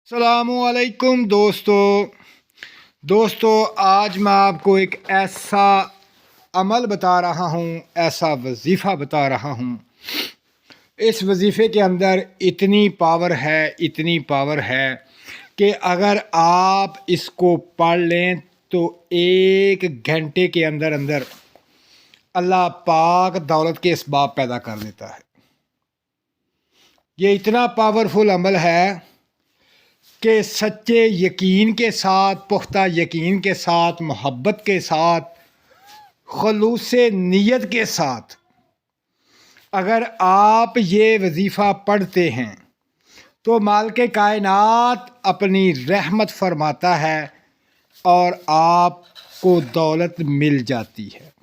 अस्सलामुअलैकुम दोस्तों आज मैं आपको एक ऐसा अमल बता रहा हूँ, ऐसा वजीफ़ा बता रहा हूँ। इस वजीफ़े के अंदर इतनी पावर है कि अगर आप इसको पढ़ लें तो 1 घंटे के अंदर अंदर अल्लाह पाक दौलत के इसबाब पैदा कर देता है। ये इतना पावरफुल अमल है कि सच्चे यकीन के साथ, पुख्ता यकीन के साथ, मोहब्बत के साथ, खलूस नीयत के साथ अगर आप ये वजीफ़ा पढ़ते हैं तो मालिक कायनात अपनी रहमत फरमाता है और आपको दौलत मिल जाती है।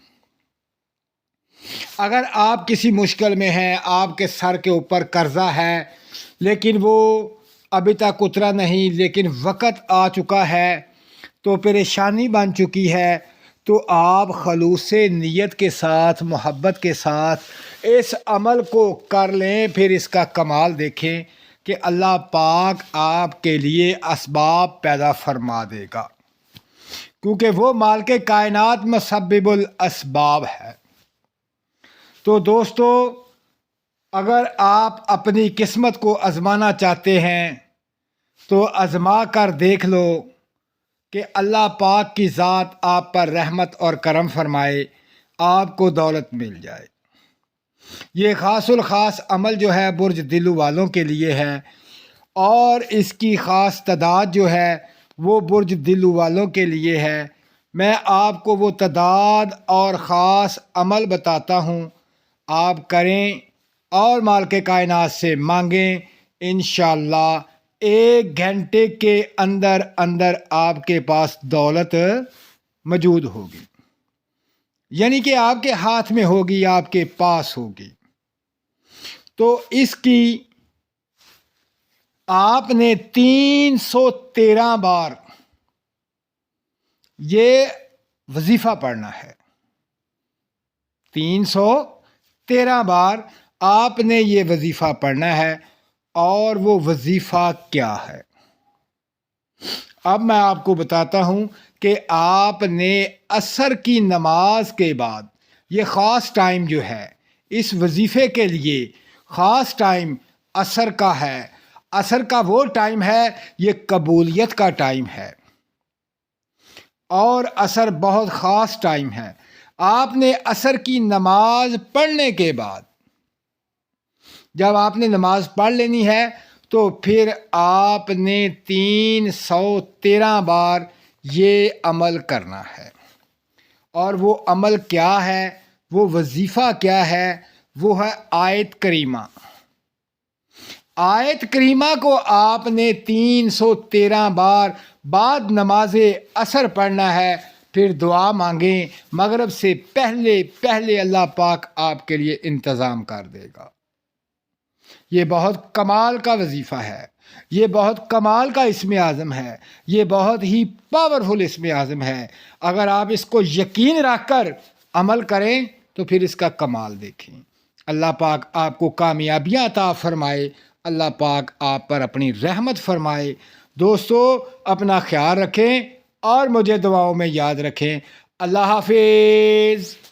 अगर आप किसी मुश्किल में हैं, आपके सर के ऊपर कर्जा है लेकिन वो अभी तक उतरा नहीं, लेकिन वक़्त आ चुका है, तो परेशानी बन चुकी है, तो आप खलूस नीयत के साथ, मोहब्बत के साथ इस अमल को कर लें। फिर इसका कमाल देखें कि अल्लाह पाक आपके लिए असबाब पैदा फरमा देगा, क्योंकि वो मालिक कायनात मुसब्बिबुल असबाब है। तो दोस्तों, अगर आप अपनी किस्मत को आज़माना चाहते हैं तो आज़मा कर देख लो कि अल्लाह पाक की ज़ात आप पर रहमत और करम फरमाए, आपको दौलत मिल जाए। ये ख़ासुल ख़ास अमल जो है बुर्ज दिलू वालों के लिए है, और इसकी ख़ास तादाद जो है वो बुर्ज दिलू वालों के लिए है। मैं आपको वो तादाद और ख़ास अमल बताता हूँ, आप करें और मालिक कायनात से मांगें। इंशाअल्लाह 1 घंटे के अंदर अंदर आपके पास दौलत मौजूद होगी, यानी कि आपके हाथ में होगी, आपके पास होगी। तो इसकी आपने 313 बार ये वजीफ़ा पढ़ना है। 313 बार आपने ये वजीफ़ा पढ़ना है। और वो वजीफ़ा क्या है, अब मैं आपको बताता हूँ कि आपने असर की नमाज के बाद, ये ख़ास टाइम जो है इस वजीफ़े के लिए, ख़ास टाइम असर का है। असर का वो टाइम है, ये कबूलियत का टाइम है, और असर बहुत ख़ास टाइम है। आपने असर की नमाज पढ़ने के बाद, जब आपने नमाज पढ़ लेनी है, तो फिर आपने 313 बार ये अमल करना है। और वो अमल क्या है, वो वजीफ़ा क्या है, वो है आयत करीमा। आयत करीमा को आपने 313 बार बाद नमाज असर पढ़ना है। फिर दुआ मांगें, मगरिब से पहले पहले अल्लाह पाक आपके लिए इंतज़ाम कर देगा। ये बहुत कमाल का वजीफ़ा है, ये बहुत कमाल का इस्म आज़म है, ये बहुत ही पावरफुल इस्म आज़म है। अगर आप इसको यकीन रख कर अमल करें तो फिर इसका कमाल देखें। अल्लाह पाक आपको कामयाबियाँ अता फरमाए, अल्लाह पाक आप पर अपनी रहमत फरमाए। दोस्तों, अपना ख्याल रखें और मुझे दुआओं में याद रखें। अल्लाह हाफिज़।